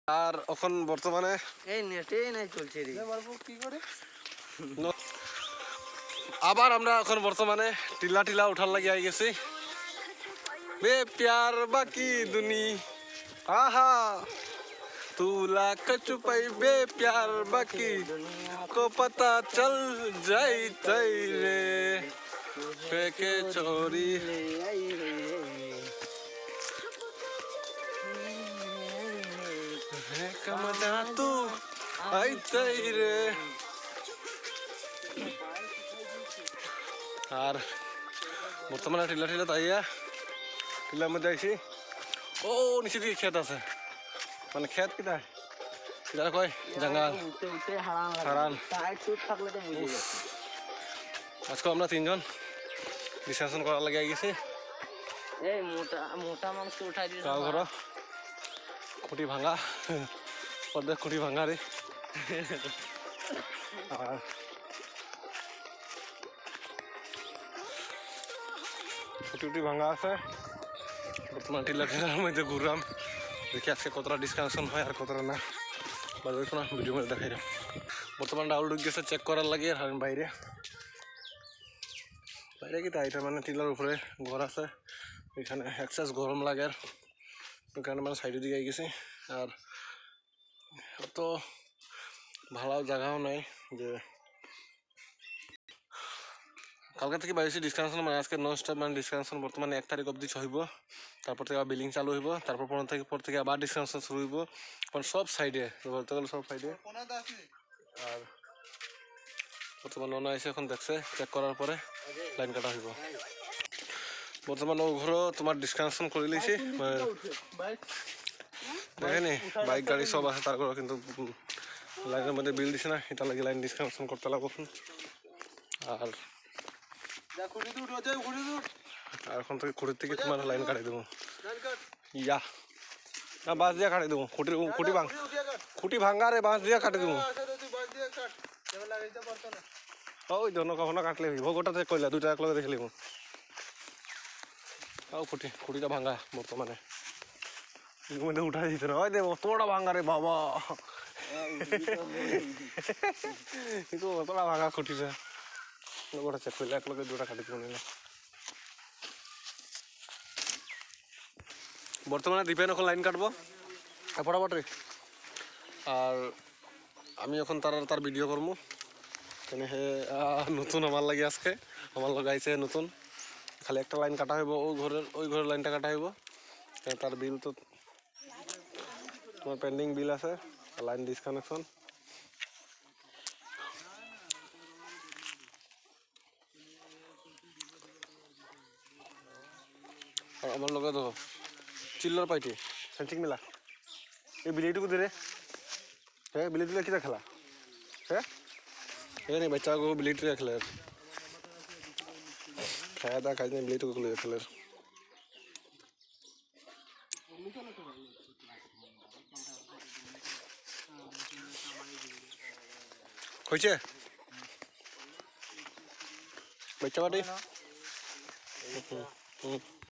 আর এখন বর্তমানে এই নেটেই নাই চলছে রে কি করে আবার আমরা এখন বর্তমানে টিলা টিলা উঠার লাগি আই গেছি বে প্যার বাকি দুনি আহা তুলা কচুপাই বে প্যার বাকি को पता चल जाई तई रे फेंके छोरी मजा तू आई तई रे আর বর্তমানে টিলা টিলা তাইয়া টিলার মধ্যে আইছি ও নিচে দিকে ক্ষেত আছে মানে ক্ষেত কিটা কিটা কয় জঙ্গল হারান আজকে আমরা তিনজন ডিসকাশন করার লাগে গেছি এই মোটা মোটা মাংস উঠাই দিয়েছে গাঁও ঘর খুঁটি ভাঙা অর্ধেক খুঁটি ভাঙা রে আর খুঁটি ভাঙা আছে বর্তমান টিলা টিলার মধ্যে ঘুরলাম দেখি আজকে কতটা ডিসকাশন হয় আর কতটা না বাজার কোনো ভিডিও মধ্যে দেখাই দাও বর্তমান ডাউল ঢুক গেছে চেক করার লাগে আর বাইরে বাইরে কি তাই মানে টিলার উপরে ঘর আছে এখানে এক্সেস গরম লাগে আর ওখানে মানে সাইডের দিকে গেছে আর অত ভালো জায়গাও নাই যে কালকে থেকে বাইরে ডিসকাশন মানে আজকে নন স্টপ মানে ডিসকাশন বর্তমানে 1 তারিখ অবধি হইব তারপর থেকে আবার বিলিং চালু হইব তারপর 15 তারিখ পর থেকে আবার ডিসকাশন শুরু হইব কারণ সব সাইডে বলতে গেলে সব সাইডে আর বর্তমানে নন এসে এখন দেখছে চেক করার পরে লাইন কাটা হইব বর্তমানে ও ঘর তোমার ডিসকাশন করে লিছি দেখেনি বাইক গাড়ি সব আছে তার ঘর কিন্তু লাইনের মধ্যে বিল দিছে না এটা লাগে লাইন ডিসকাশন করতে লাগবো আর এখন থেকে খুঁটির থেকে তোমার লাইন কাটাই দেবো ইয়া না বাঁশ দিয়ে কাটাই দেবো খুঁটি ভাঙা রে বাঁশ দিয়ে কাটি দেবো ওই ধরুন কখনো কাটলে ভোগটাতে কইলা 2 টাকা দেখে লিব ও খুঁটিটা ভাঙা বর্তমানে মধ্যে উঠাই দিতে না ওই দেবো তোরা ভাঙা রে বাবা কিন্তু তোরা ভাঙা খুঁটিটা গোটা চেক করলে 1 2 টাকা কাটি দেবো নিলে বর্তমানে দীপেন এখন লাইন কাটবো ফটাফট আর আমি এখন তার ভিডিও করবো কেন হে নতুন আমার লাগে আজকে আমার লগে আইছে নতুন খালি একটা লাইন কাটা হইব ওই ঘরের লাইনটা কাটা হইব তার বিল তো তোমার পেন্ডিং বিল আছে লাইন ডিসকানেকশন আর আমার লগে তো চিল্লার পাইটি সেন্টিং মিলা এই বিলিটুকু দে রে হ্যাঁ বিলিটি কিটা খেলা হ্যাঁ ये नहीं बच्चा को बिलीट रख ले खाया था खाई नहीं बिलीट को रख ले खोचे बच्चा बाटे